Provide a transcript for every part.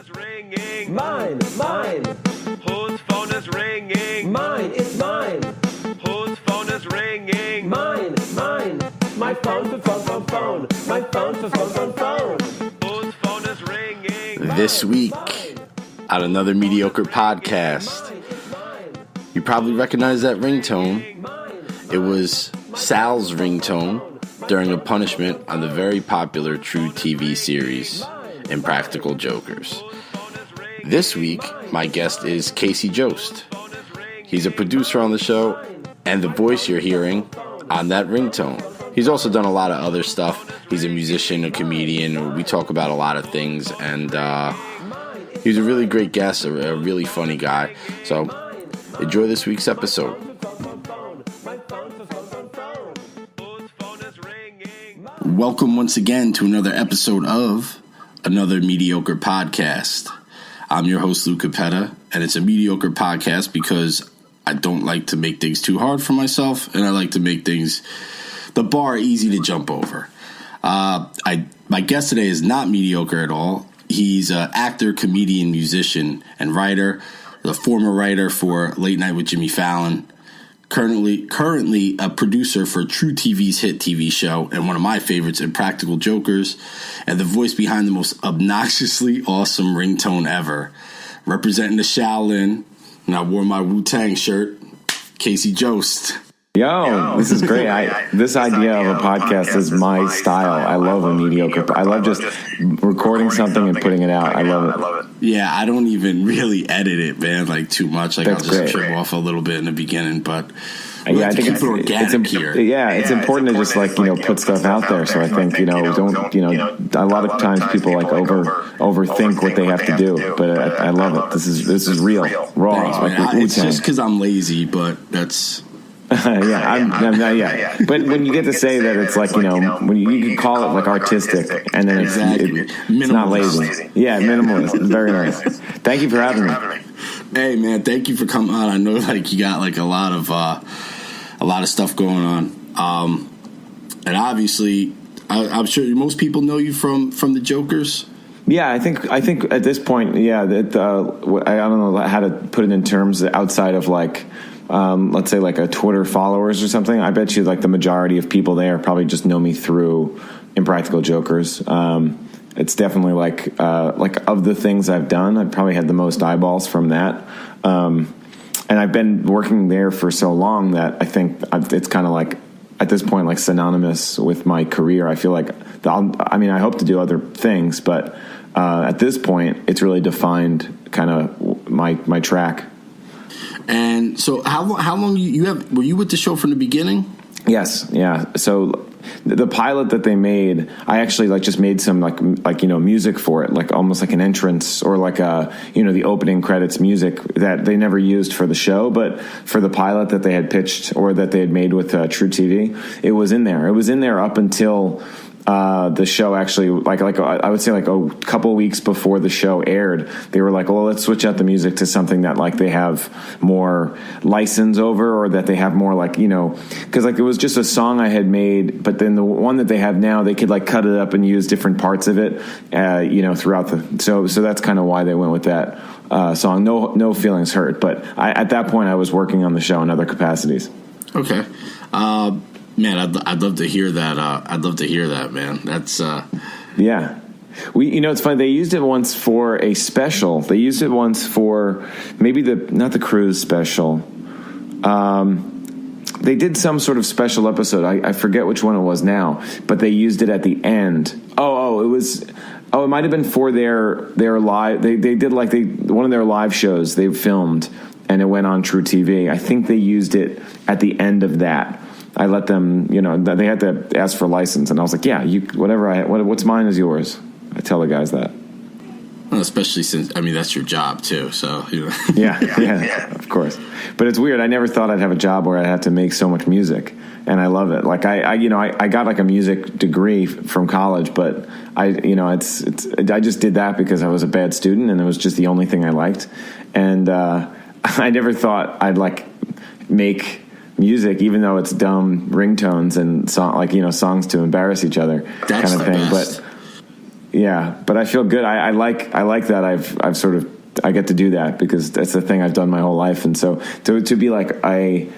is ringing. Mine. Whose phone is ringing? Mine. It's mine. Whose phone is ringing? Mine. My phone. My phone. Whose phone is ringing? This week on another mediocre podcast, you probably recognize that ringtone. It was Sal's ringtone during a punishment on the very popular Tru TV series, Impractical Jokers. This week, my guest is Casey Jost. He's a producer on the show and the voice you're hearing on that ringtone. He's also done a lot of other stuff. He's a musician, a comedian. We talk about a lot of things, and he's a really great guest, a really funny guy. So enjoy this week's episode. Welcome once again to another episode of another mediocre podcast. I'm your host, Lou Capetta, and it's a mediocre podcast because I don't like to make things too hard for myself, and I like to make things, the bar, easy to jump over. My guest today is not mediocre at all. He's an actor, comedian, musician, and writer, the former writer for Late Night with Jimmy Fallon, currently a producer for Tru TV's hit TV show and one of my favorites, Impractical Jokers, and the voice behind the most obnoxiously awesome ringtone ever. Representing the Shaolin, and I wore my Wu-Tang shirt, Casey Jost. Yo, this is great. This idea of a podcast is my style. I love a mediocre. I love just recording something and putting it out. I love it. Yeah, I don't even really edit it, man, like too much. Like That's I'll just great. trim off a little bit in the beginning, but Yeah, I think it's organic here. Yeah, it's important to just put stuff out there. So I think don't a lot of times people overthink what they have to do, but I love it. This is real, raw. Thanks, it's just because I'm lazy, but that's. Yeah. But when you get to say that, it's like when you can call it like artistic, and then it's not lazy. Yeah, minimalist. Very nice. Thank you for having me. Hey man, thank you for coming on. I know you got a lot of stuff going on, and obviously, I'm sure most people know you from the Jokerz. Yeah, I think at this point, I don't know how to put it in terms outside of let's say a Twitter followers or something. I bet you the majority of people there probably just know me through Impractical Jokers. It's definitely of the things I've done, I've probably had the most eyeballs from that. And I've been working there for so long that I think it's kind of at this point synonymous with my career. I feel I hope to do other things, but at this point it's really defined kind of my track. And so how long were you with the show from the beginning? Yes, yeah. So the pilot that they made, I actually just made some music for it, almost like an entrance or the opening credits music that they never used for the show, but for the pilot that they had pitched or that they had made with Tru TV, it was in there. It was in there up until the show actually, I would say a couple weeks before the show aired, they were well, let's switch out the music to something that they have more license over, or that they have more because it was just a song I had made, but then the one that they have now, they could cut it up and use different parts of it, throughout so that's kind of why they went with that song. No feelings hurt, but at that point I was working on the show in other capacities. Okay. Man, I'd love to hear that. I'd love to hear that, man. That's yeah. It's funny. They used it once for a special. They used it once for maybe not the cruise special. They did some sort of special episode. I forget which one it was now, but they used it at the end. It was. It might have been for their live. They did one of their live shows they filmed, and it went on Tru TV. I think they used it at the end of that. I let them, they had to ask for a license, and I was like, yeah, what's mine is yours. I tell the guys that. Well, especially since, that's your job too, so. Yeah, of course. But it's weird. I never thought I'd have a job where I'd have to make so much music, and I love it. I got a music degree from college, but I just did that because I was a bad student, and it was just the only thing I liked. And I never thought I'd make music, even though it's dumb ringtones and songs to embarrass each other. That's kind of thing. Best. But Yeah, but I feel good. I like that I've sort of, I get to do that because that's the thing I've done my whole life. And so to be like a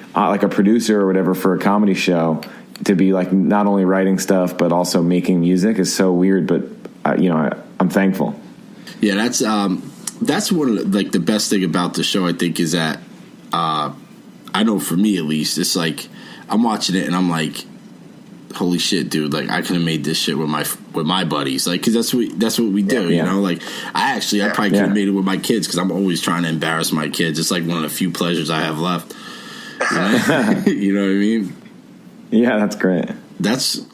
producer or whatever for a comedy show, to be like not only writing stuff but also making music is so weird. But I'm thankful. Yeah, that's one of the best thing about the show, I think, is that I know for me at least, it's like I'm watching it and I'm like, holy shit, dude! Like I could have made this shit with my buddies, like because that's what we do, you know. Like I probably could have made it with my kids because I'm always trying to embarrass my kids. It's like one of the few pleasures I have left. You know, you know what I mean? Yeah, that's great.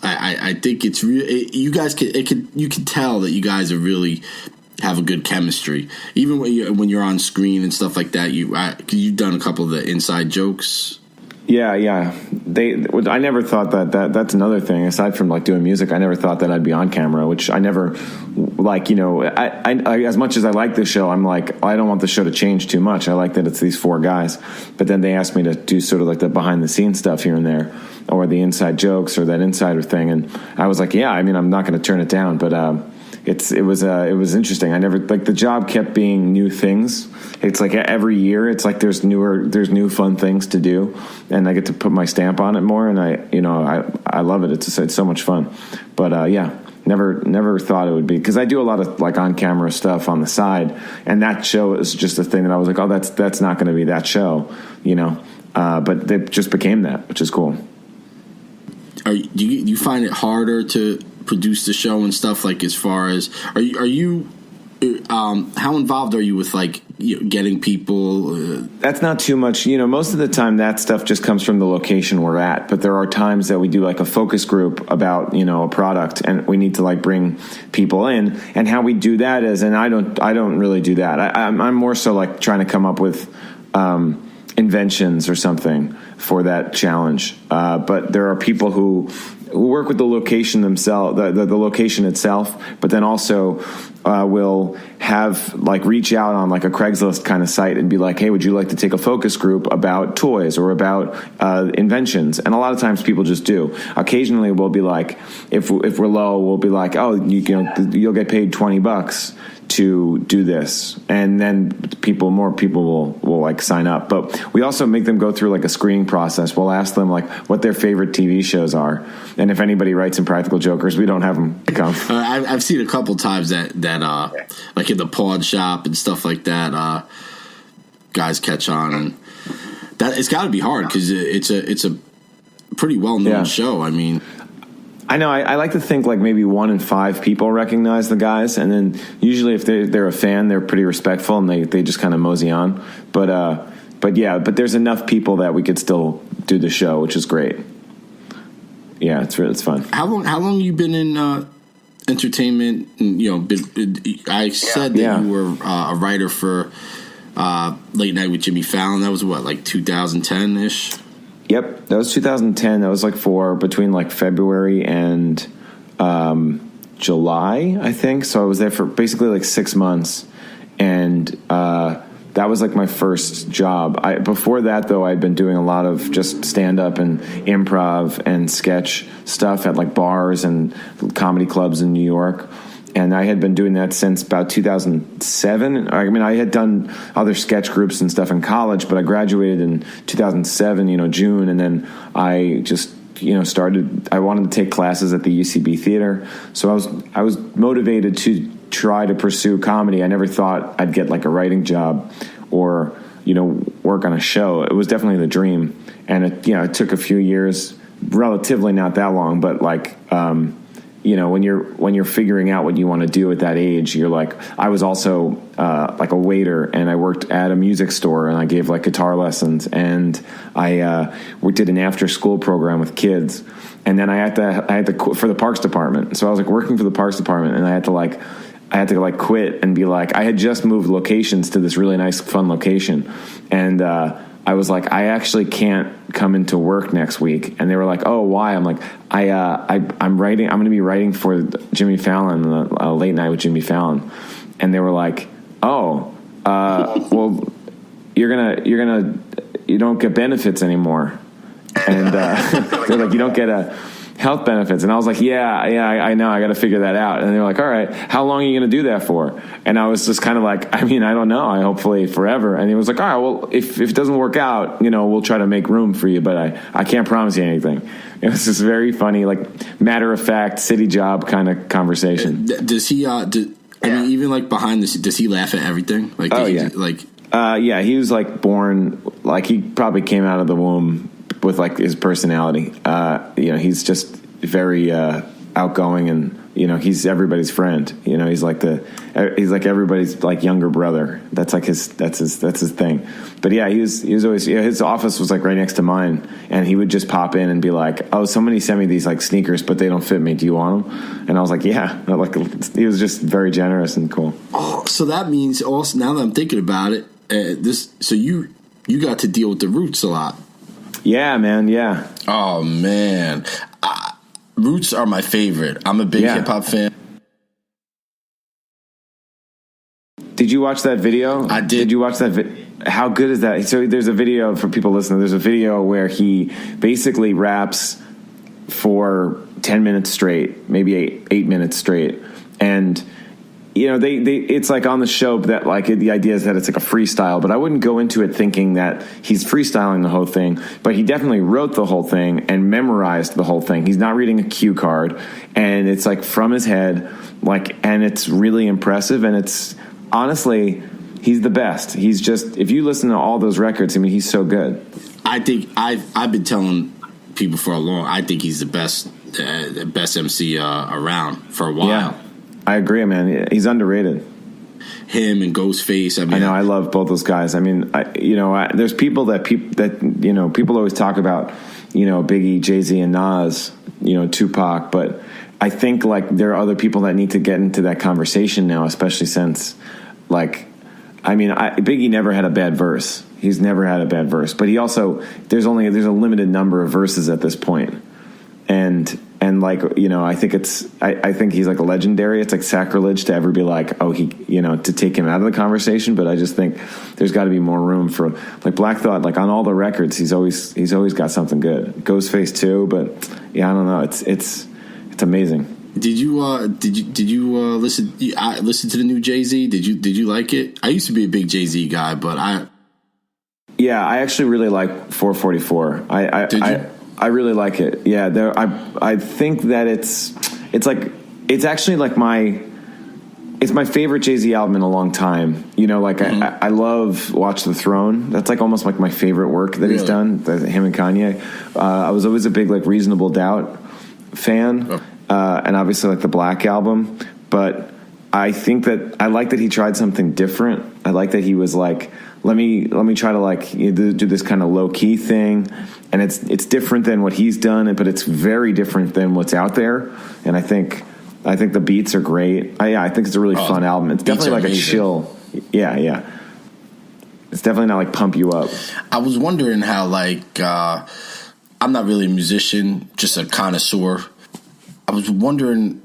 I think it's real. You guys you can tell that you guys are really have a good chemistry, even when you're on screen and stuff like that. You've done a couple of the inside jokes. Yeah. I never thought that's another thing. Aside from like doing music, I never thought that I'd be on camera, which I never like. I as much as I like this show, I'm like, I don't want the show to change too much. I like that it's these four guys, but then they asked me to do sort of like the behind the scenes stuff here and there, or the inside jokes or that insider thing, and I was like, yeah, I mean, I'm not going to turn it down, but it was interesting. I never the job kept being new things. It's like every year, it's like there's new fun things to do, and I get to put my stamp on it more. And I love it. It's so much fun. But never thought it would be, because I do a lot of like on camera stuff on the side, and that show is just a thing that I was like, oh, that's not going to be that show, But it just became that, which is cool. Do you find it harder to produce the show and stuff, like as far as are you how involved are you with like getting people? That's not too much. Most of the time that stuff just comes from the location we're at, but there are times that we do like a focus group about a product, and we need to like bring people in, and how we do that is, and I don't really do that. I'm more so like trying to come up with inventions or something for that challenge, but there are people who work with the location themselves, the location itself, but then also will have like reach out on like a Craigslist kind of site and be like, hey, would you like to take a focus group about toys or about inventions? And a lot of times people just do. Occasionally we'll be like, if we're low, we'll be like, oh, you'll get paid $20 to do this, and then more people will like sign up. But we also make them go through like a screening process. We'll ask them like what their favorite TV shows are, and if anybody writes Impractical Jokers, we don't have them come. I've seen a couple times that like in the pawn shop and stuff like that, guys catch on, and that it's got to be hard because it's a pretty well known show. I mean, I know. I like to think like maybe 1 in 5 people recognize the guys, and then usually if they're a fan, they're pretty respectful and they just kind of mosey on. But there's enough people that we could still do the show, which is great. Yeah, it's fun. How long you been in entertainment? I said that you were a writer for Late Night with Jimmy Fallon. That was what, like 2010-ish? Yep, that was 2010. That was like between like February and July, I think. So I was there for basically like 6 months, and that was like my first job. Before that, though, I'd been doing a lot of just stand-up and improv and sketch stuff at like bars and comedy clubs in New York. And I had been doing that since about 2007. I mean, I had done other sketch groups and stuff in college, but I graduated in 2007, June. And then I just, started, I wanted to take classes at the UCB theater. So I was motivated to try to pursue comedy. I never thought I'd get like a writing job or, work on a show. It was definitely the dream. And it took a few years, relatively not that long, but like, when you're figuring out what you want to do at that age, you're like, I was also like a waiter, and I worked at a music store, and I gave like guitar lessons, and I did an after school program with kids, and then I had to for the Parks Department. So I was like working for the Parks Department, and I had to quit and be like, I had just moved locations to this really nice, fun location, and I was like, I actually can't come into work next week. And they were like, oh, why? I'm like, I'm writing. I'm going to be writing for Jimmy Fallon, Late Night with Jimmy Fallon. And they were like, oh, well, you don't get benefits anymore. And they're like, you don't get health benefits. And I was like, yeah, I know, I got to figure that out. And they were like, all right, how long are you going to do that for? And I was just kind of like, I mean, I don't know, I hopefully forever. And he was like, all right, well, if it doesn't work out, you know, we'll try to make room for you, but I can't promise you anything. It was just very funny, like matter of fact, city job kind of conversation. Does he, I mean, even like behind this, does he laugh at everything? Like, yeah, he was like born, like he probably came out of the womb with like his personality. You know, he's just very outgoing, and you know, he's everybody's friend. You know, he's like everybody's like younger brother. That's like his thing. But yeah, he was always, his office was like right next to mine, and he would just pop in and be like, "Oh, somebody sent me these like sneakers, but they don't fit me. Do you want them?" And I was like, "Yeah." Like, he was just very generous and cool. Oh, so that means also, now that I'm thinking about it, so you got to deal with the Roots a lot. Yeah, man. Yeah. Oh man, Roots are my favorite. I'm a big hip hop fan. Did you watch that video? I did. Did you watch that? How good is that? So there's a video for people listening. There's a video where he basically raps for 10 minutes straight, maybe eight minutes straight, and you know, they it's like on the show that like the idea is that it's like a freestyle, but I wouldn't go into it thinking that he's freestyling the whole thing, but he definitely wrote the whole thing and memorized the whole thing. He's not reading a cue card, and it's like from his head, like, and it's really impressive, and it's honestly, he's the best. He's just, if you listen to all those records, I mean, he's so good. I think I've been telling people for a long, I think he's the best MC around for a while. Yeah. I agree, man. He's underrated. Him and Ghostface. I mean, I know. I love both those guys. I mean, there's people that you know, people always talk about, you know, Biggie, Jay-Z, and Nas, you know, Tupac, but I think like there are other people that need to get into that conversation now, especially since, like, I mean, Biggie never had a bad verse. He's never had a bad verse, but he also there's a limited number of verses at this point, and like, you know, I think I think he's like a legendary. It's like sacrilege to ever be like, oh, he, you know, to take him out of the conversation. But I just think there's got to be more room for, like, Black Thought. Like on all the records, he's always got something good. Ghostface too, but yeah, I don't know. It's amazing. Did you listen to the new Jay-Z? Did you like it? I used to be a big Jay-Z guy, but I actually really like 444. I really like it. Yeah, I think that it's actually like it's my favorite Jay-Z album in a long time. You know, like I love Watch the Throne. That's like almost like my favorite work that he's done. Him and Kanye. I was always a big like Reasonable Doubt fan, and obviously like the Black album. But I think that I like that he tried something different. I like that he was like, let me try to like do this kind of low key thing, and it's different than what he's done, but it's very different than what's out there. And I think the beats are great. I think it's a really fun album. It's definitely like amazing. A chill. Yeah. It's definitely not like pump you up. I was wondering how like I'm not really a musician, just a connoisseur. I was wondering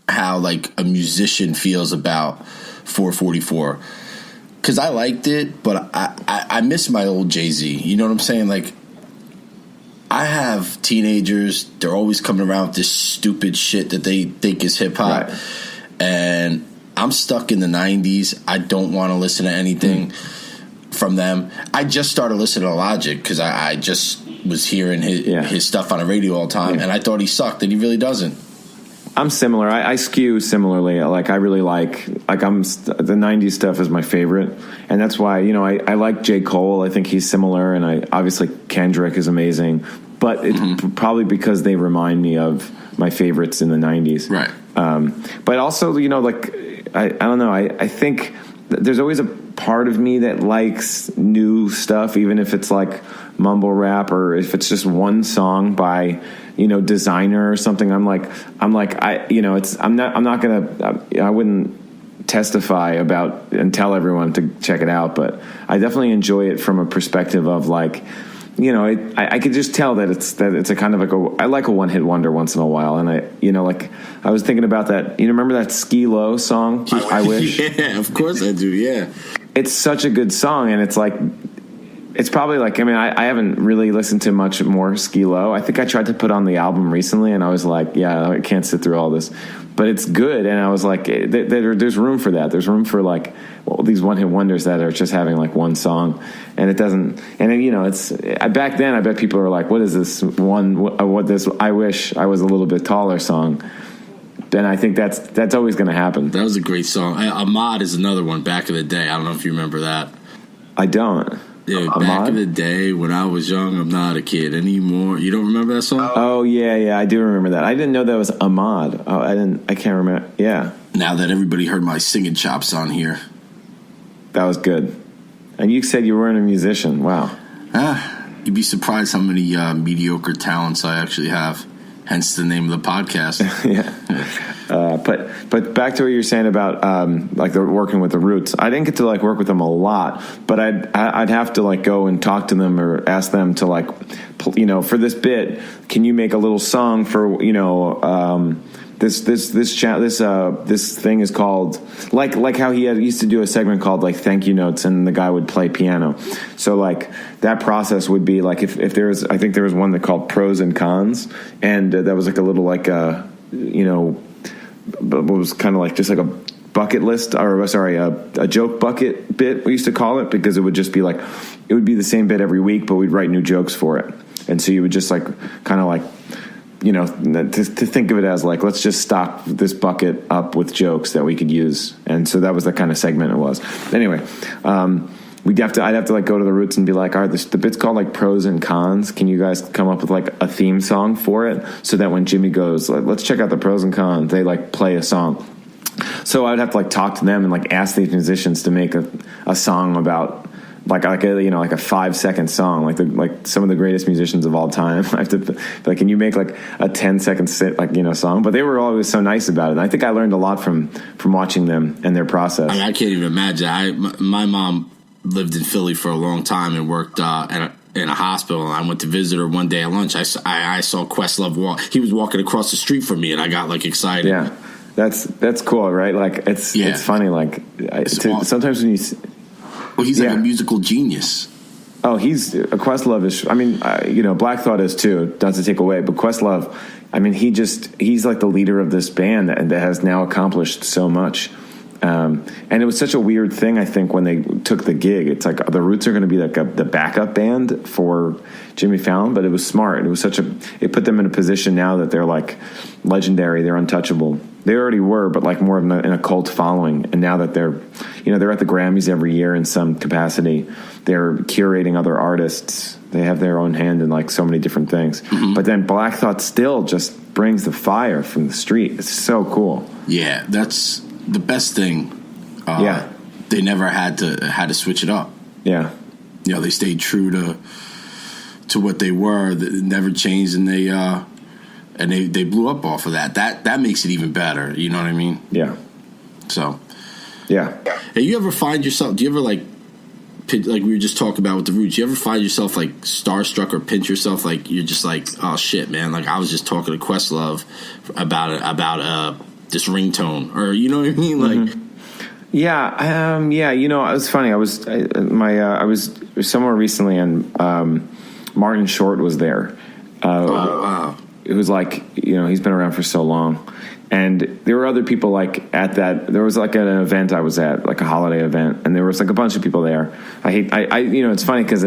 how like a musician feels about 444. Because I liked it, but I miss my old Jay-Z. You know what I'm saying? Like, I have teenagers. They're always coming around with this stupid shit that they think is hip-hop. Right. And I'm stuck in the 90s. I don't want to listen to anything from them. I just started listening to Logic because I just was hearing his stuff on the radio all the time. And I thought he sucked, and he really doesn't. I'm similar. I skew similarly. Like I really like the 90s stuff is my favorite, and that's why, you know, I like J. Cole. I think he's similar, and obviously Kendrick is amazing, but it's probably because they remind me of my favorites in the 90s. Right. But also, you know, like I don't know. I think there's always a part of me that likes new stuff, even if it's like mumble rap or if it's just one song by, you know, Designer or something. I'm like, I wouldn't testify about and tell everyone to check it out, but I definitely enjoy it from a perspective of like, you know, I could just tell that it's a kind of like I like a one hit wonder once in a while, and I was thinking about that. You remember that Ski Low song? I Wish. Yeah, of course I do. Yeah, it's such a good song, and it's like It's probably like, I mean, I haven't really listened to much more Skee-Lo. I think I tried to put on the album recently, and I was like, yeah, I can't sit through all this. But it's good, and I was like, there's room for that. There's room for, like, these one-hit wonders that are just having, like, one song. And it doesn't, and, you know, it's, back then, I bet people were like, what is this I Wish I Was a Little Bit Taller song? Then I think that's always going to happen. That was a great song. Ahmad is another one back in the day. I don't know if you remember that. I don't. Yeah, back in the day when I was young, I'm not a kid anymore. You don't remember that song? Oh yeah, I do remember that. I didn't know that was Ahmad. Oh, I can't remember. Yeah. Now that everybody heard my singing chops on here. That was good. And you said you weren't a musician. Wow. You'd be surprised how many mediocre talents I actually have. Hence the name of the podcast. Yeah. But back to what you were saying about like the working with the Roots. I didn't get to like work with them a lot, but I'd have to like go and talk to them or ask them to like, you know, for this bit, can you make a little song for, you know, this thing is called like how he used to do a segment called like thank you notes, and the guy would play piano. So like that process would be like if there was, I think there was one that called pros and cons, and that was like a little like you know, it was kind of like just like a bucket list, or sorry, a joke bucket bit we used to call it, because it would just be like, it would be the same bit every week, but we'd write new jokes for it. And so you would just like kind of like, you know, to think of it as like, let's just stock this bucket up with jokes that we could use. And so that was the kind of segment it was. Anyway, I'd have to like go to the Roots and be like, all right, the bit's called like pros and cons. Can you guys come up with like a theme song for it? So that when Jimmy goes, let's check out the pros and cons, they like play a song. So I'd have to like talk to them and like ask these musicians to make a song about like a, you know, like a 5-second song, like some of the greatest musicians of all time. I have to like, can you make like a 10-second like, you know, song? But they were always so nice about it. And I think I learned a lot from watching them and their process. I can't even imagine. My mom lived in Philly for a long time and worked in a hospital. And I went to visit her one day at lunch. I saw Questlove walk. He was walking across the street from me, and I got like excited. Yeah, that's cool, right? Like it's funny. Like sometimes when you. Well, he's like a musical genius. Oh, Questlove is. I mean, you know, Black Thought is too. Not to take away, but Questlove. I mean, he's like the leader of this band that has now accomplished so much. And it was such a weird thing, I think, when they took the gig. It's like the Roots are going to be like the backup band for Jimmy Fallon, but it was smart. It was it put them in a position now that they're like legendary. They're untouchable. They already were, but like more in a cult following. And now that they're at the Grammys every year in some capacity, they're curating other artists. They have their own hand in like so many different things. Mm-hmm. But then Black Thought still just brings the fire from the street. It's so cool. Yeah, that's the best thing. They never had to switch it up. Yeah, you know, they stayed true to what they were. They never changed, and they blew up off of that. That makes it even better. You know what I mean? Yeah. So, yeah. Hey, you ever find yourself? Do you ever like we were just talking about with the Roots? You ever find yourself like starstruck or pinch yourself like you're just like, oh shit, man! Like I was just talking to Questlove about this ringtone, or you know what I mean? Like, yeah. You know, it was funny. I was somewhere recently, and Martin Short was there. Wow. It was like, you know, he's been around for so long, and there were other people like at that. There was like an event I was at, like a holiday event, and there was like a bunch of people there. I you know, it's funny because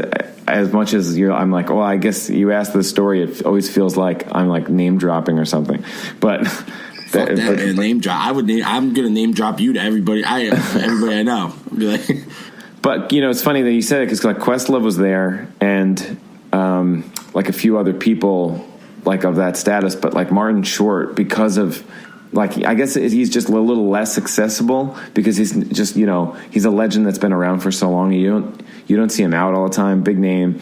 as much as I'm like, well, I guess you asked the story, it always feels like I'm like name dropping or something, but. Fuck that, man. Name drop. I'm gonna name drop you to everybody I know. Be like, but you know, it's funny that you said it because like Questlove was there, and like a few other people like of that status, but like Martin Short, because of like, I guess he's just a little less accessible because he's just, you know, he's a legend that's been around for so long. You don't see him out all the time. Big name,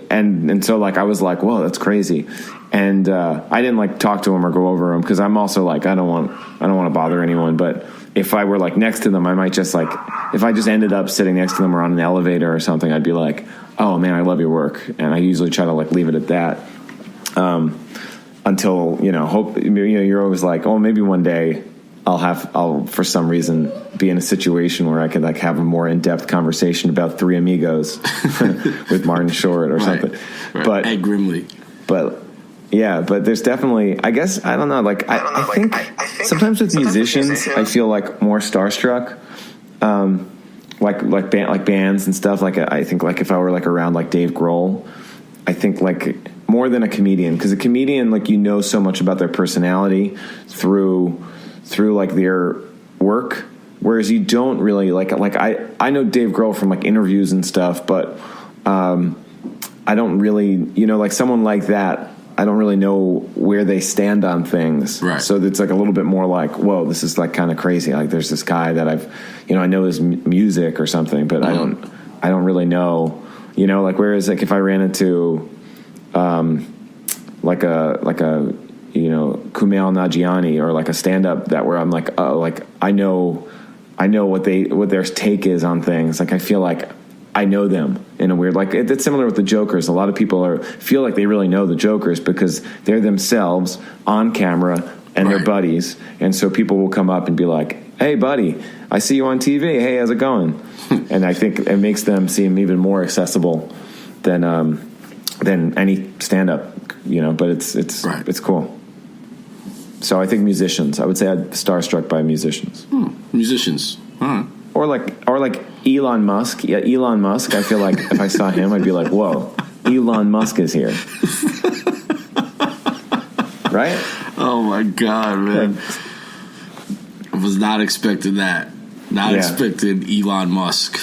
and so like I was like, whoa, that's crazy. And I didn't like talk to him or go over him because I'm also like I don't want to bother anyone. But if I were like next to them, I might just like, if I just ended up sitting next to them or on an elevator or something, I'd be like, oh man, I love your work. And I usually try to like leave it at that. Until, you know, hope, you know, you're always like, oh, maybe one day I'll for some reason be in a situation where I could like have a more in-depth conversation about Three Amigos with Martin Short or something. Right. But Ed Grimley. But yeah, but there's definitely, I guess, I don't know. Like I think sometimes with musicians, I feel like more starstruck. Like bands and stuff. Like I think like if I were like around like Dave Grohl, I think like more than a comedian, because a comedian, like, you know so much about their personality through like their work, whereas you don't really like I know Dave Grohl from like interviews and stuff, but I don't really, you know, like someone like that, I don't really know where they stand on things. Right. So it's like a little bit more like, whoa, this is like kind of crazy. Like there's this guy that I know his music or something, but I don't really know, you know, like, whereas like if I ran into like a you know, Kumail Nanjiani or like a stand-up that where I'm like, oh, like I know what their take is on things. Like I feel like I know them in a weird, like it's similar with the Jokerz. A lot of people feel like they really know the Jokerz because they're themselves on camera and they're buddies. And so people will come up and be like, hey buddy, I see you on TV. Hey, how's it going? And I think it makes them seem even more accessible than any stand-up, you know, but it's cool. So I think musicians. I would say I'd starstruck by musicians. Musicians. Huh. Or like Elon Musk. Yeah, Elon Musk. I feel like if I saw him, I'd be like, whoa, Elon Musk is here. Right? Oh my God, man. I was not expecting that. Not expecting Elon Musk.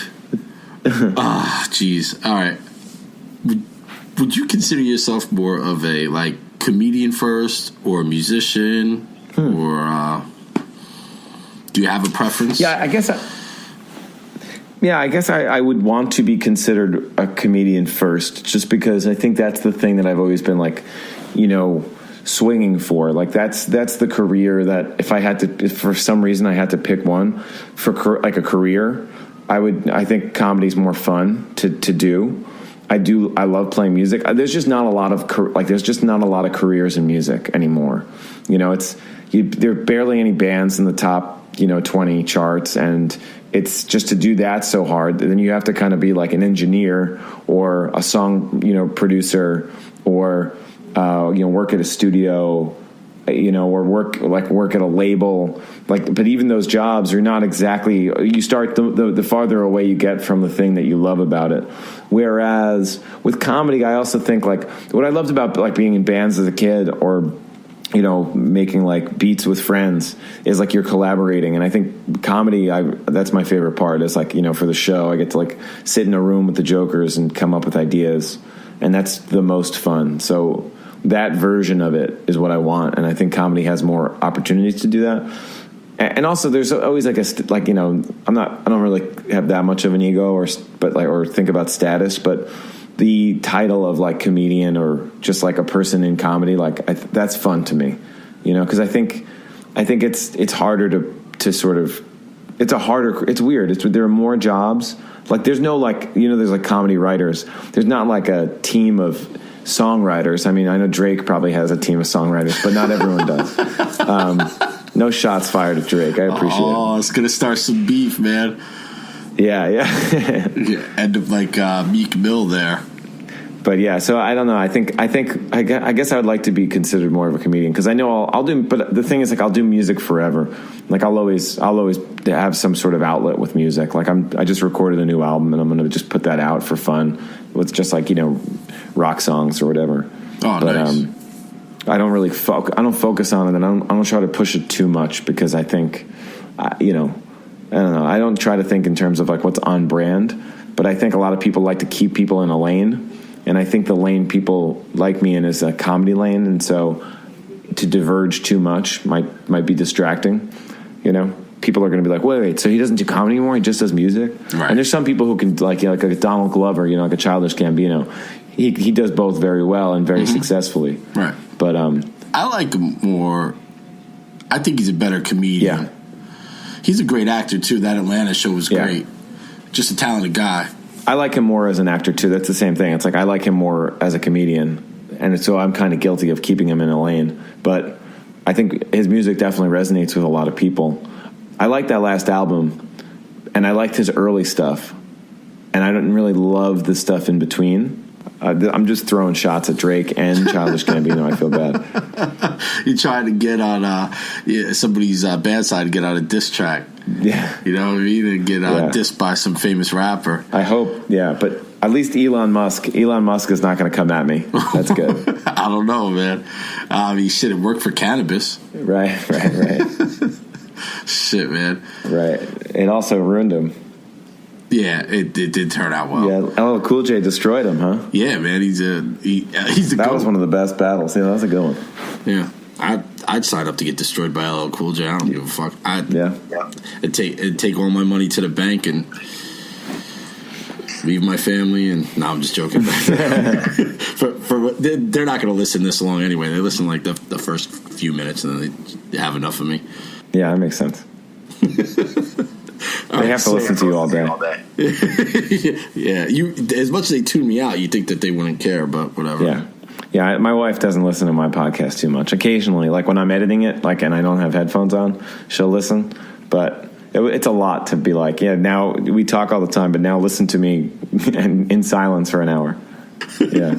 Ah, jeez. All right. Would you consider yourself more of a like comedian first or a musician or do you have a preference? Yeah, I guess I would want to be considered a comedian first, just because I think that's the thing that I've always been like, you know, swinging for. Like that's the career that if for some reason I had to pick one for like a career, I think comedy's more fun to do. I love playing music. There's just not a lot of careers in music anymore. You know, there are barely any bands in the top, you know, 20 charts, and it's just to do that so hard. Then you have to kind of be like an engineer or a song, you know, producer, or you know, work at a studio, you know, or work at a label. Like, but even those jobs are not exactly. You start the farther away you get from the thing that you love about it. Whereas with comedy, I also think like what I loved about like being in bands as a kid, or you know, making like beats with friends, is like you're collaborating. And I think comedy, that's my favorite part. Is like, you know, for the show, I get to like sit in a room with the Jokerz and come up with ideas, and that's the most fun. So that version of it is what I want, and I think comedy has more opportunities to do that. And also, there's always like you know, I don't really have that much of an ego, or think about status, but the title of like comedian or just like a person in comedy, like that's fun to me, you know, because I think it's harder to sort of, it's weird. There are more jobs. Like there's no like, you know, there's like comedy writers. There's not like a team of songwriters. I mean, I know Drake probably has a team of songwriters, but not everyone does. No shots fired at Drake. I appreciate it. Oh, it's gonna start some beef, man. Yeah. End of like Meek Mill there. But yeah, so I don't know. I guess I would like to be considered more of a comedian, because I know I'll do. But the thing is, like, I'll do music forever. Like I'll always have some sort of outlet with music. Like I just recorded a new album, and I'm gonna just put that out for fun with just like, you know, rock songs or whatever. Oh, but, nice. I don't really focus on it, and I don't try to push it too much, because I think, you know, I don't know. I don't try to think in terms of like what's on brand, but I think a lot of people like to keep people in a lane. And I think the lane people like me in is a comedy lane, and so to diverge too much might be distracting. You know, people are going to be like, wait, so he doesn't do comedy anymore? He just does music? Right. And there's some people who can, like, you know, like a Donald Glover, you know, like a Childish Gambino. He does both very well and very successfully. Right. But I like him more. I think he's a better comedian. Yeah. He's a great actor too. That Atlanta show was great. Just a talented guy. I like him more as an actor too. That's the same thing. It's like I like him more as a comedian, and so I'm kind of guilty of keeping him in a lane. But I think his music definitely resonates with a lot of people. I like that last album, and I liked his early stuff, and I didn't really love the stuff in between. I'm just throwing shots at Drake and Childish Gambino. I feel bad. You trying to get on somebody's bad side to get on a diss track. Yeah. You know what I mean? And get dissed by some famous rapper. I hope, but at least Elon Musk is not going to come at me. That's good. I don't know, man. He should have worked for cannabis. Right. Shit, man. Right. It also ruined him. Yeah, it did turn out well. Yeah, LL Cool J destroyed him, huh? Yeah, man, he's a that was one of the best battles. Yeah, that was a good one. Yeah, I'd sign up to get destroyed by LL Cool J. I don't give a fuck. It'd take all my money to the bank and leave my family. And no, I'm just joking. They're not going to listen this long anyway. They listen like the first few minutes and then they have enough of me. Yeah, that makes sense. They have to listen to you all day. Yeah, as much as they tune me out, you think that they wouldn't care, but whatever. Yeah. My wife doesn't listen to my podcast too much. Occasionally, like when I'm editing it, and I don't have headphones on, she'll listen. But it's a lot to be like, now we talk all the time, but now listen to me in silence for an hour. Yeah.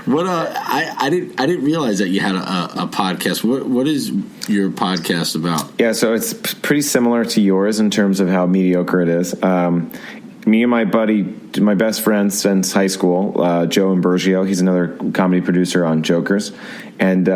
What I didn't realize that you had a podcast. What is your podcast about? Yeah, so it's pretty similar to yours in terms of how mediocre it is. Me and my buddy, my best friend since high school, Joe Imbergio, he's another comedy producer on Jokerz, and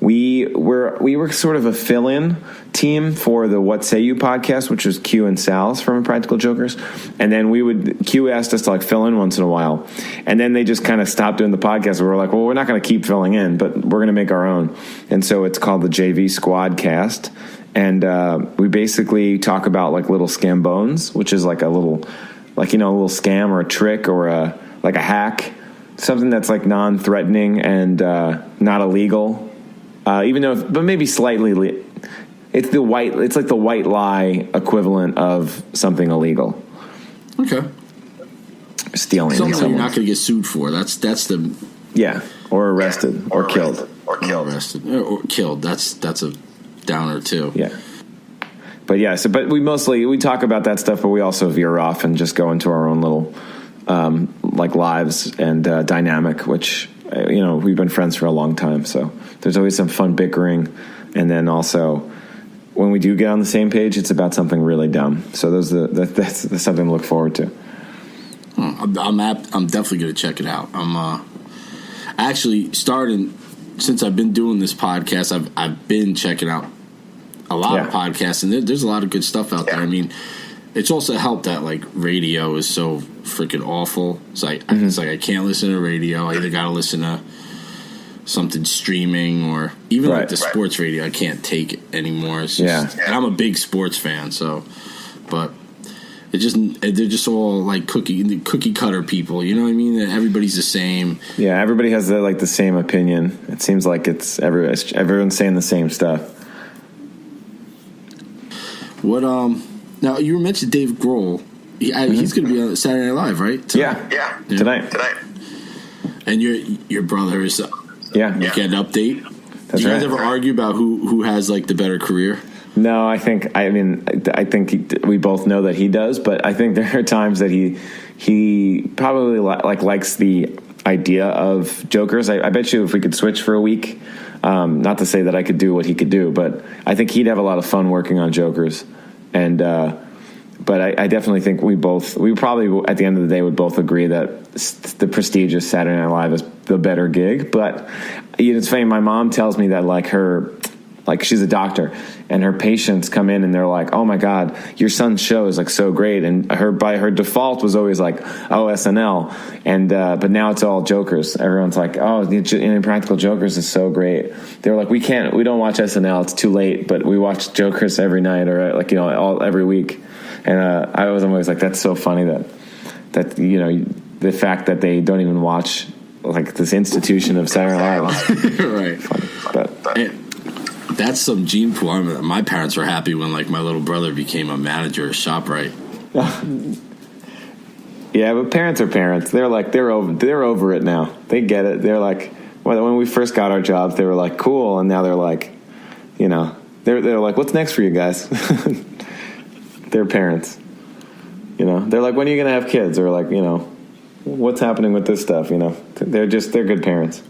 we were sort of a fill-in team for the What Say You podcast, which was Q and Sal's from Impractical Jokers, and then Q asked us to fill in once in a while, and then they just kind of stopped doing the podcast. We were like, well, we're not going to keep filling in, but we're going to make our own, and so it's called the JV Squad Cast, and we basically talk about little scambones, which is a little scam or a trick or a hack, something that's non-threatening and not illegal, but maybe slightly. It's like the white lie equivalent of something illegal. Okay. Stealing something you're not going to get sued for. That's the or arrested or killed arrested or killed. That's a downer too. Yeah. But but we talk about that stuff, but we also veer off and just go into our own little lives and dynamic, which we've been friends for a long time, so there's always some fun bickering, and then also when we do get on the same page, it's about something really dumb. So that's something to look forward to. I'm definitely going to check it out. I'm actually starting, since I've been doing this podcast, I've been checking out a lot of podcasts, and there's a lot of good stuff out there. I mean, it's also helped that radio is so freaking awful. It's I can't listen to radio. I either got to listen to something streaming or even the sports radio. I can't take it anymore. It's just, and I'm a big sports fan, so but they're just all cookie cutter people. You know what I mean? Everybody's the same. Yeah, everybody has the same opinion. It seems like it's everyone's saying the same stuff. What now you mentioned Dave Grohl. He's going to be on Saturday Night Live, right? Yeah. Tonight. And your brother is Weekend Update. That's Do you guys ever argue about who has the better career? No, I think we both know that he does, but I think there are times that he probably likes the idea of Jokerz. I bet you if we could switch for a week, not to say that I could do what he could do, but I think he'd have a lot of fun working on Jokerz. And but I definitely think we probably at the end of the day would both agree that the prestigious Saturday Night Live is the better gig. But it's funny, my mom tells me that she's a doctor, and her patients come in and they're like, "Oh my God, your son's show is so great," and by her default was always SNL, and but now it's all Jokerz. Everyone's like, "Oh, Impractical Jokers is so great." They're like, we don't watch SNL, it's too late, but we watch Jokerz every night or every week, and I was always like, that's so funny that the fact that they don't even watch this institution of Saturday Night Live. Right. Funny. But that's some gene pool. My parents were happy when my little brother became a manager at ShopRite. Yeah, but parents are parents. They're over it now. They get it. They're when we first got our jobs, they were cool, and now they're you know, they're like, what's next for you guys? They're parents. You know, they're like, when are you going to have kids? Or like, you know, what's happening with this stuff? You know, they're good parents.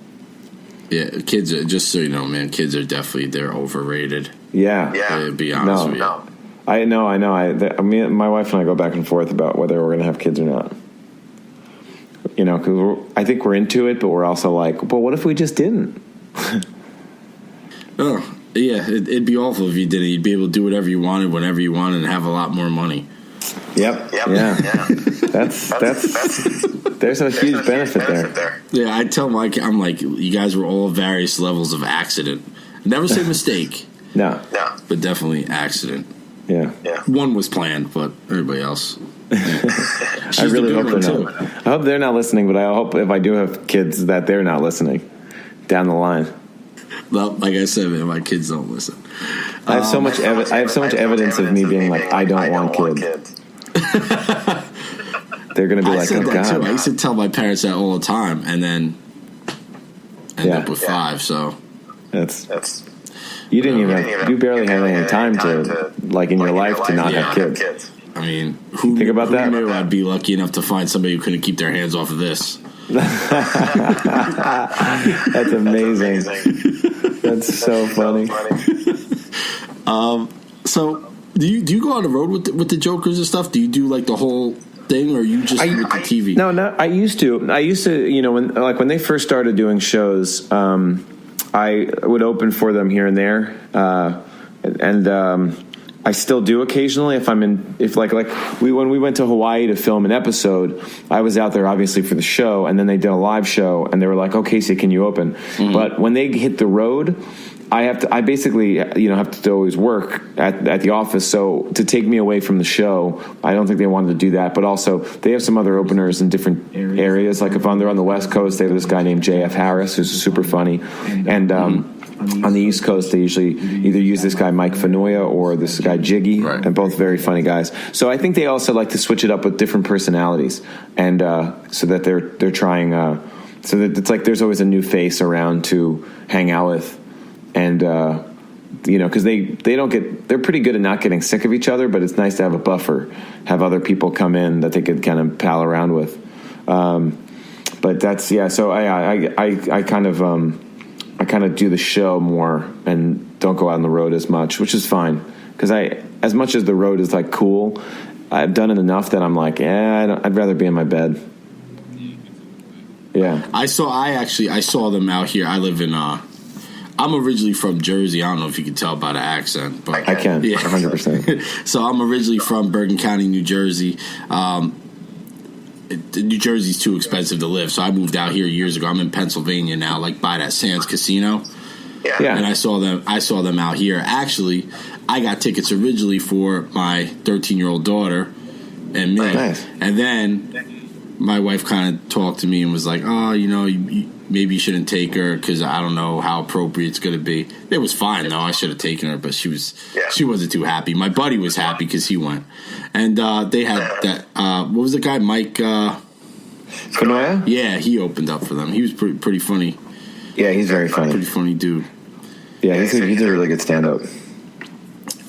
Yeah, kids are, just so you know, man, kids are they're overrated. Yeah. To be honest with you. I know. I mean, my wife and I go back and forth about whether we're going to have kids or not. You know, because I think we're into it, but we're also like, well, what if we just didn't? Oh, yeah, it'd be awful if you didn't. You'd be able to do whatever you wanted, whenever you wanted, and have a lot more money. Yep. Yeah. That's there's a huge benefit there. Yeah, I tell Mike, I'm like, you guys were all various levels of accident. Never say mistake. No. But definitely accident. Yeah. One was planned, but everybody else. Yeah. I really hope they're not. I hope they're not listening, but I hope if I do have kids that they're not listening down the line. Well, like I said, man, my kids don't listen. I have so much evidence of me being like, I don't want kids. They're going to be like, oh, God. Too. I used to tell my parents that all the time, and then end up with 5. So that's you barely had any time to like in your life to not have kids. I mean, who knew I'd be lucky enough to find somebody who couldn't keep their hands off of this. That's amazing. That's so funny. So do you go on the road with the Jokerz and stuff? Do you do like the whole thing, or are you just with the TV? No, I used to. You know, when they first started doing shows, I would open for them here and there, and I still do occasionally when we went to Hawaii to film an episode, I was out there obviously for the show, and then they did a live show, and they were like, "Oh, Casey, can you open?" Mm-hmm. But when they hit the road, I basically have to always work at the office. So to take me away from the show, I don't think they wanted to do that. But also they have some other openers in different areas. Like if they're on the West Coast, they have this guy named JF Harris who's super funny, and on the East Coast, they usually either use this guy Mike Fanoia or this guy Jiggy, right. And both very funny guys. So I think they also like to switch it up with different personalities, and so that they're trying, so that it's like there's always a new face around to hang out with, and because they're pretty good at not getting sick of each other, but it's nice to have a buffer, have other people come in that they could kind of pal around with. But that's So I kind of do the show more and don't go out on the road as much, which is fine. Because as much as the road is like cool, I've done it enough that I'm like, I'd rather be in my bed. Yeah. I saw them out here. I live in, I'm originally from Jersey. I don't know if you can tell by the accent, but I can, 100%. So I'm originally from Bergen County, New Jersey. New Jersey's too expensive to live, so I moved out here years ago. I'm in Pennsylvania now, like by that Sands Casino. Yeah. And I saw them out here. Actually, I got tickets originally for my 13-year-old daughter and me. Nice. And then my wife kind of talked to me and was like, "Oh, maybe you shouldn't take her because I don't know how appropriate it's going to be." It was fine though. I should have taken her, but she wasn't too happy. My buddy was happy because he went, and they had that. What was the guy, Mike? Fanoia? Yeah, he opened up for them. He was pretty funny. Yeah, he's very funny. Pretty funny dude. Yeah, he's a really good stand-up.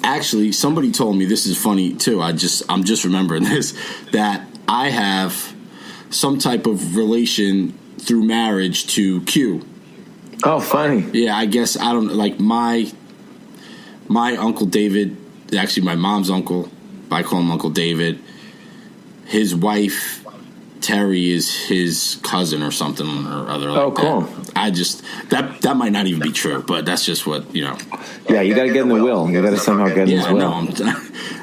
Actually, somebody told me, this is funny too. I'm just remembering this, that I have some type of relation through marriage to Q. Oh, funny. Yeah, I guess I don't like my Uncle David, actually my mom's uncle, I call him Uncle David. His wife Terry is his cousin or something or other like that. Cool. I just that might not even be true, but that's just what Yeah, you got to get in the will. You got to somehow get in his will. No,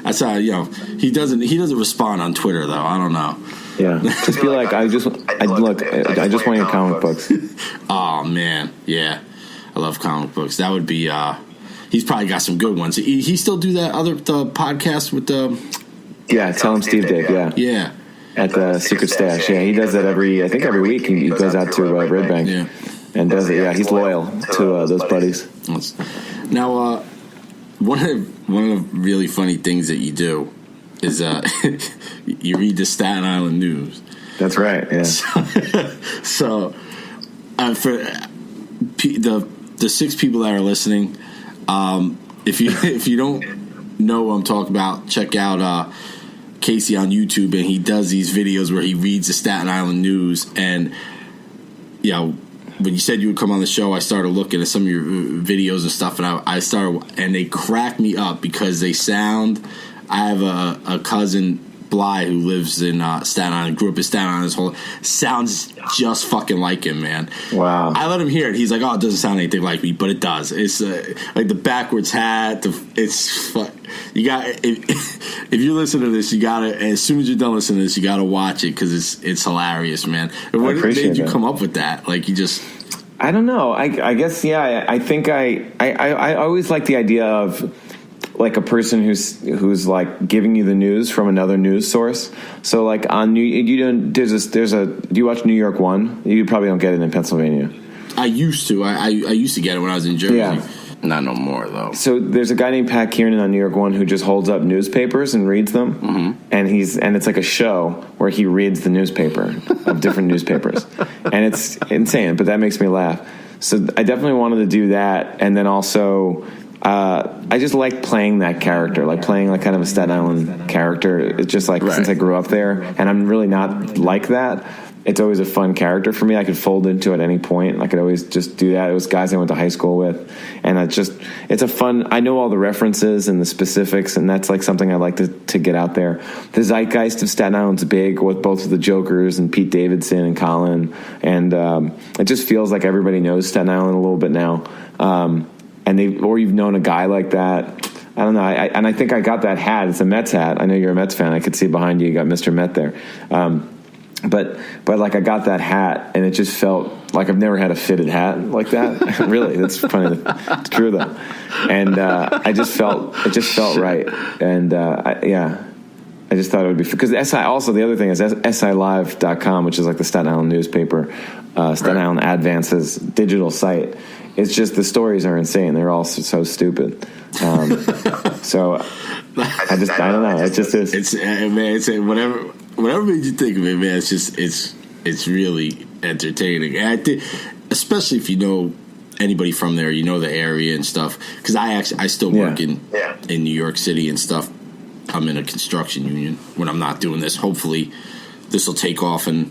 that's how he doesn't respond on Twitter though. I don't know. Yeah, just be like, I just want your comic books. Oh man, yeah, I love comic books. That would be. He's probably got some good ones. He still do that the podcast with the. Yeah, tell him Steve Dave. Yeah. Yeah. At the Secret Stash. Yeah, he does that every week. He goes out to Red Bank and does it. Yeah, he's loyal to those buddies. Now, one of the really funny things that you do is you read the Staten Island news. That's right. Yeah. So for the 6 people that are listeing, If you don't know what I'm talking about, check out Casey on YouTube, and he does these videos where he reads the Staten Island news. And you know, when you said you would come on the show, I started looking at some of your videos and stuff, and I started, and they crack me up because they sound. I have a cousin, Bly, who lives in Staten Island, grew up in Staten Island his whole sounds just fucking like him, man. Wow. I let him hear it. He's like, oh, it doesn't sound anything like me, but it does. It's like the backwards hat. You got if you listen to this, you gotta, as soon as you're done listening to this, you gotta watch it because it's hilarious, man. What made you come up with that? Like, you just, I don't know. I guess, yeah. I think I always like the idea of like a person who's like giving you the news from another news source. So like on do you watch New York One? You probably don't get it in Pennsylvania. I used to. I used to get it when I was in Jersey. Yeah. Not no more though. So there's a guy named Pat Kiernan on New York One who just holds up newspapers and reads them, and it's like a show where he reads the newspaper of different newspapers, and it's insane. But that makes me laugh. So I definitely wanted to do that, and then also. I just like playing that character, like playing like kind of a Staten Island character. It's just like since I grew up there, and I'm really not like that. It's always a fun character for me. I could fold into at any point. I could always just do that. It was guys I went to high school with, and it's a fun. I know all the references and the specifics, and that's like something I like to get out there. The zeitgeist of Staten Island's big, with both of the Jokerz and Pete Davidson and Colin, and it just feels like everybody knows Staten Island a little bit now. Or you've known a guy like that. I don't know. I think I got that hat. It's a Mets hat. I know you're a Mets fan. I could see behind you. You got Mr. Met there. But like I got that hat, and it just felt like I've never had a fitted hat like that. Really, that's funny. It's true though. And it just felt right. And I just thought it would be, because also the other thing is SILive.com, which is like the Staten Island newspaper, Staten Island Advance's digital site. It's just the stories are insane. They're all so stupid. So I don't know. It just is. It's man. It's whatever made you think of it, man. It's really entertaining. And I think, especially if you know anybody from there, you know the area and stuff. Because I still work in New York City and stuff. I'm in a construction union when I'm not doing this. Hopefully, this will take off and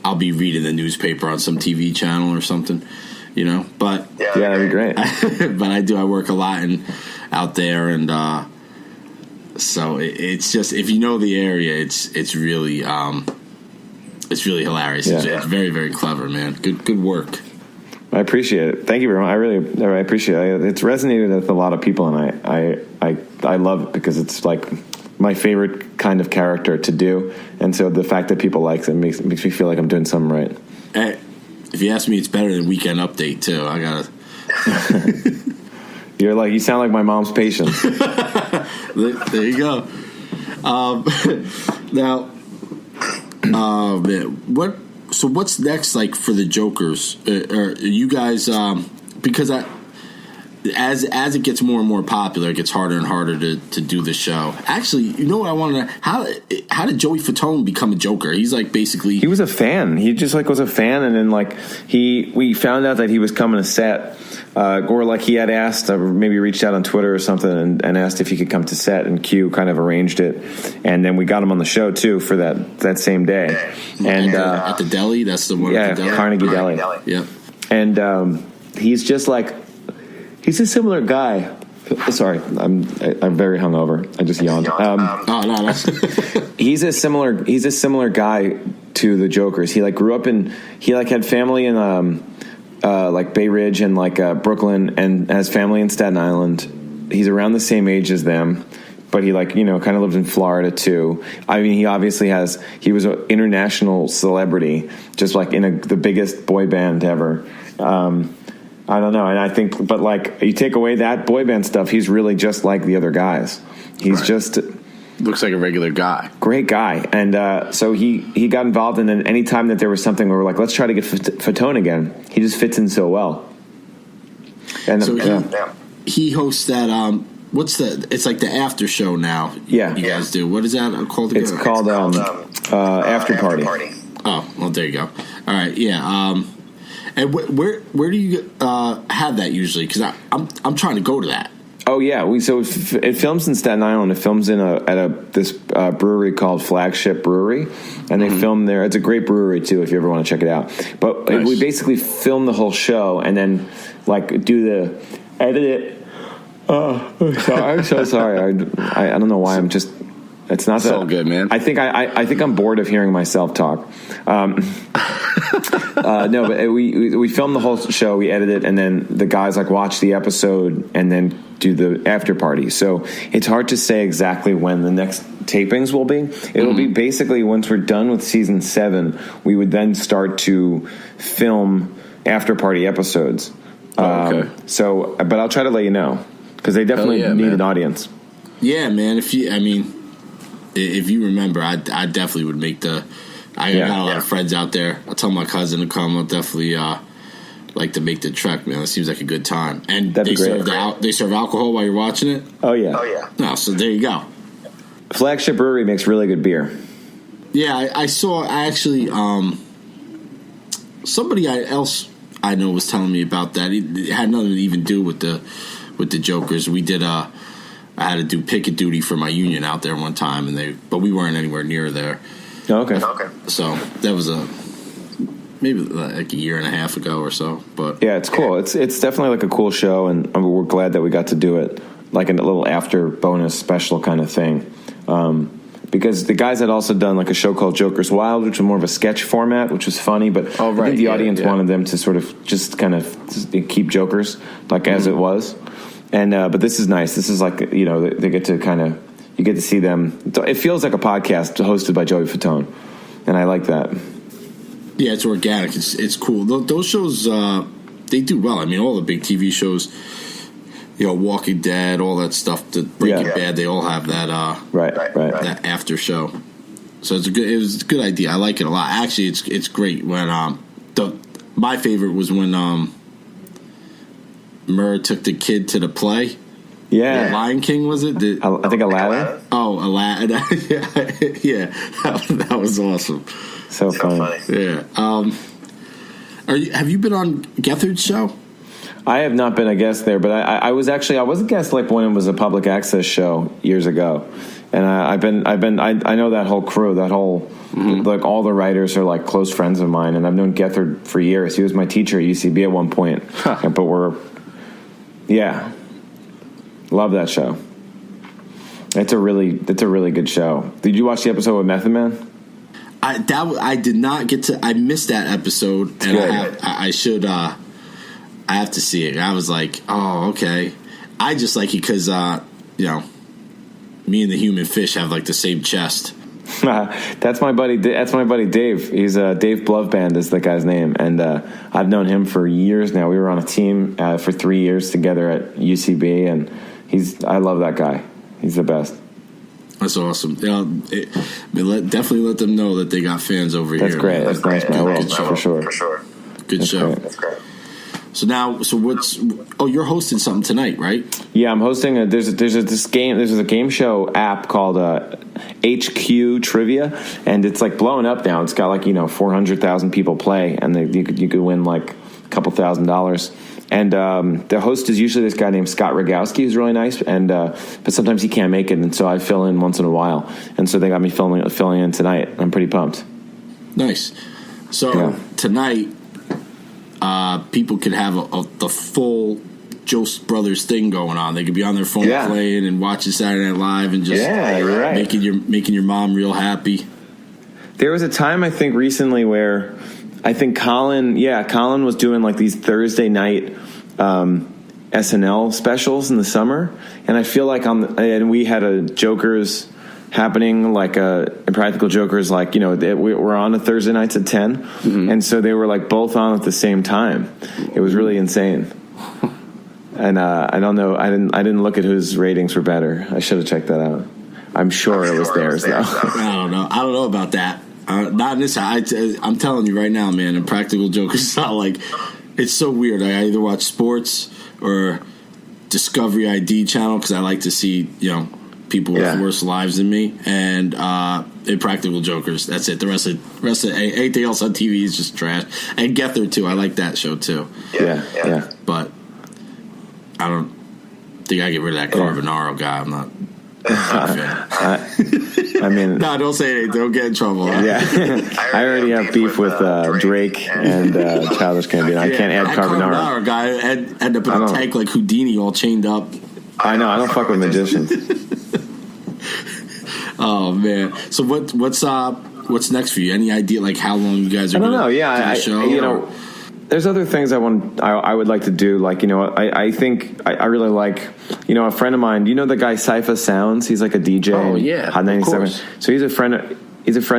I'll be reading the newspaper on some TV channel or something. You know, but that'd be great. But I work a lot out there, and so it's just, if you know the area, it's really hilarious. Yeah. It's very, very clever, man. Good work. I appreciate it. Thank you very much. I really appreciate it. It's resonated with a lot of people, and I love it because it's like my favorite kind of character to do, and so the fact that people like it makes me feel like I'm doing something right. If you ask me, it's better than Weekend Update too. I gotta. You sound like my mom's patient. There you go. Now, man, what's next? Like for the Jokerz, are you guys? Because as it gets more and more popular, it gets harder and harder to do the show. Actually, you know what I want to know? How did Joey Fatone become a Joker? He's like basically, he was a fan. He just like was a fan, and then like we found out that he was coming to set. Or like he had asked, maybe reached out on Twitter or something, and asked if he could come to set, and Q kind of arranged it, and then we got him on the show too for that same day. And at the deli, that's the one. Yeah, at the deli? Carnegie Deli. Yeah, and he's just like. He's a similar guy. Sorry, I'm very hungover. I just yawned. no. He's a similar guy to the Jokerz. He like grew up he like had family in like Bay Ridge and like Brooklyn, and has family in Staten Island. He's around the same age as them, but he like, kind of lived in Florida too. I mean, he was an international celebrity, just like in the biggest boy band ever. I don't know, and I think, but like you take away that boy band stuff, he's really just like the other guys. He's just looks like a regular guy, great guy, and so he got involved. And then anytime that there was something where we're like, let's try to get Fatone again, he just fits in so well. And so he hosts that. What's the? It's like the after show now. Yeah, you guys do. What is that called again? It's called After Party. Oh, well, there you go. All right, yeah. And where do you have that usually? Because I'm trying to go to that. Oh yeah, it films in Staten Island. It films in this brewery called Flagship Brewery, and they film there. It's a great brewery too, if you ever want to check it out. But Nice. we basically film the whole show and then like do the edit it. Oh, I'm so sorry. I don't know why I'm just. It's not that all good, man. I think I'm bored of hearing myself talk. No, but we film the whole show, we edit it, and then the guys like watch the episode and then do the after party. So it's hard to say exactly when the next tapings will be. It'll be basically once we're done with season 7, we would then start to film after party episodes. Okay. But I'll try to let you know because they definitely need an audience. Yeah, man. If you remember, I definitely would make the. I got a lot of friends out there. I'll tell my cousin to come. I'll definitely like to make the trek, man. It seems like a good time. And they serve alcohol while you're watching it? Oh, yeah. No, so there you go. Flagship Brewery makes really good beer. Yeah, I saw actually somebody else I know was telling me about that. It had nothing to even do with the Jokerz. We did I had to do picket duty for my union out there one time, but we weren't anywhere near there. Okay. So that was maybe like a year and a half ago or so. But yeah, it's cool. It's definitely like a cool show, and we're glad that we got to do it, like a little after bonus special kind of thing. Because the guys had also done like a show called Jokerz Wild, which was more of a sketch format, which was funny. But I think the audience wanted them to sort of just kind of keep Jokerz like as it was. And but this is nice. This is like they get to kind of. You get to see them. It feels like a podcast hosted by Joey Fatone, and I like that. Yeah, it's organic. It's cool. Those shows, they do well. I mean, all the big TV shows, Walking Dead, all that stuff, the Breaking Bad, they all have that right. that after show. So it was a good idea. I like it a lot. Actually, it's great when my favorite was when Murr took the kid to the play. Yeah. Lion King, was it? I think Aladdin. Oh, Aladdin. Yeah. That was awesome. So funny. Yeah. Have you been on Gethard's show? I have not been a guest there, but I was a guest like when it was a public access show years ago. And I know that whole crew, that whole, like all the writers are like close friends of mine. And I've known Gethard for years. He was my teacher at UCB at one point. But love that show. It's a really good show. Did you watch the episode with Method Man? I did not get to. I missed that episode, It's and good. I should. I have to see it. I was like, oh, okay. I just like it because me and the human fish have like the same chest. That's my buddy. That's my buddy Dave. He's Dave Bloveband is the guy's name, and I've known him for years now. We were on a team for 3 years together at UCB, and I love that guy. He's the best. That's awesome. Definitely let them know that they got fans over here. That's great. That's nice, man. Good show. For sure. Good That's show. great. That's great. So what's? Oh, you're hosting something tonight, right? Yeah, I'm hosting there's a game show app called HQ Trivia, and it's like blowing up now. It's got like 400,000 people play, and you could win like a couple $1,000. And the host is usually this guy named Scott Rogowski, who's really nice, and but sometimes he can't make it, and so I fill in once in a while. And so they got me filling in tonight. I'm pretty pumped. Nice. So tonight, people could have the full Jost Brothers thing going on. They could be on their phone playing and watching Saturday Night Live and just you're right. making your mom real happy. There was a time I think recently where I think Colin was doing like these Thursday night SNL specials in the summer, and I feel like and we had a Jokerz happening, like a Impractical Jokers, like we're on a Thursday nights at 10, and so they were like both on at the same time. It was really insane. And I don't know, I didn't look at whose ratings were better. I should have checked that out. I'm sure it was theirs though. I don't know about that. Not in this. I'm telling you right now, man. Impractical Jokers is not like. It's so weird. I either watch sports or Discovery ID channel because I like to see people with worse lives than me, and Impractical Jokers. That's it. The rest of anything else on TV is just trash. And Gether too. I like that show too. Yeah. But I don't think I get rid of that Carbonaro guy. I'm not a fan. I mean, no, don't say anything. Don't get in trouble. Yeah, I already have beef with Drake and Childish Gambino. I can't add Carbonaro. Carbonaro guy end up in a tank like Houdini, all chained up. I know. I don't fuck with magicians. Oh man! So what's next for you? Any idea like how long you guys are? I don't know. Yeah, do the show, you know, there's other things I would like to do. Like, you know, I think I really like, you know, a friend of mine. You know the guy Cypher Sounds? He's like a DJ. Oh yeah, Hot 97. So he's a friend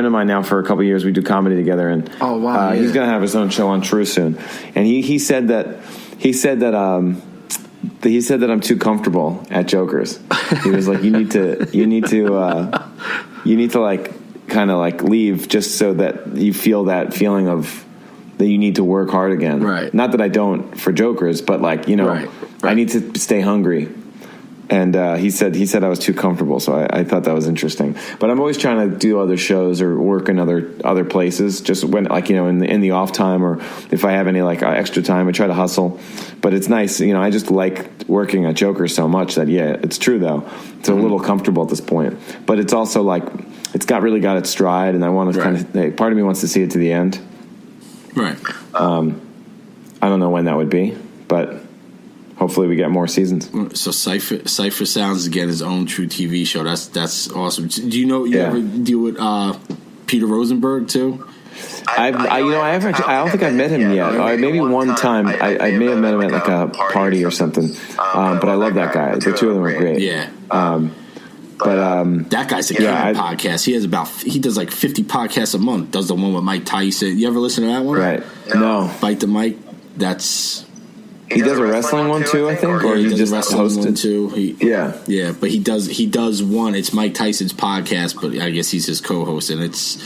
of mine now for a couple of years. We do comedy together, and he's gonna have his own show on Tru soon. And he said that I'm too comfortable at Jokerz. He was like, you need to like kind of like leave just so that you feel that feeling of that you need to work hard again. Right. Not that I don't for Jokerz, but like, you know, right. I need to stay hungry. And he said I was too comfortable, so I thought that was interesting. But I'm always trying to do other shows or work in other places. Just when, like, you know, in the off time, or if I have any like extra time, I try to hustle. But it's nice, you know. I just like working at Jokerz so much that it's true though. It's a little comfortable at this point, but it's also like it's really got its stride, and I want to kind of. Part of me wants to see it to the end. Right. I don't know when that would be, but. Hopefully we get more seasons. So Cypher Sounds again his own Tru TV show. That's awesome. Do you know you ever deal with Peter Rosenberg too? I don't think I've met him yet. Maybe one time I may have met him at like a party or something. But I love that guy. The two of them are great. Yeah. But that guy's a podcast. He does like 50 podcasts a month. Does the one with Mike Tyson. You ever listen to that one? Right. No. Bite the Mic. That's. He does a wrestling one too, I think, or he just hosted too. Yeah, but he does one. It's Mike Tyson's podcast, but I guess he's his co-host, and that's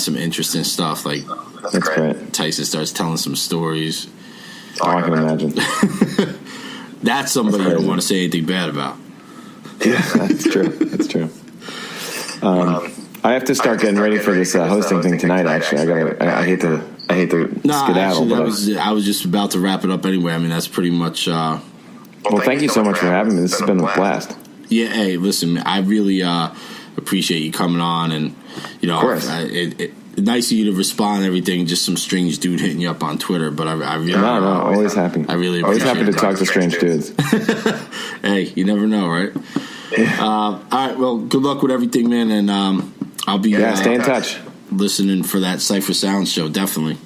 some interesting stuff. Like that's great. Tyson starts telling some stories. Oh, I can imagine. That's somebody you don't want to say anything bad about. Yeah, that's true. That's true. I have to start getting ready for this hosting thing tonight. Actually, I hate to skedaddle. I was just about to wrap it up anyway. I mean, that's pretty much. Well, thank you so much for having me. This has been a blast. Yeah, hey, listen, I really appreciate you coming on, and you know, it's nice of you to respond to everything. Just some strange dude hitting you up on Twitter, but I really always happy. I really always happy to talk to strange dudes. Hey, you never know, right? All right, well, good luck with everything, man, and I'll be stay in touch. Listening for that Cypher Sounds show, definitely.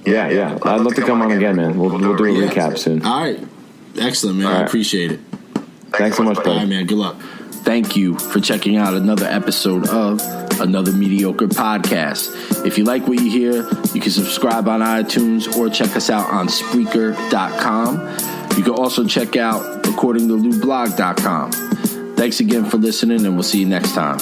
Yeah. I'd love to come on again, man. We'll do a recap soon. All right. Excellent, man. I appreciate it. Thanks so much, buddy. All right, man. Good luck. Thank you for checking out another episode of Another Mediocre Podcast. If you like what you hear, you can subscribe on iTunes or check us out on Spreaker.com. You can also check out accordingtolublog.com. Thanks again for listening, and we'll see you next time.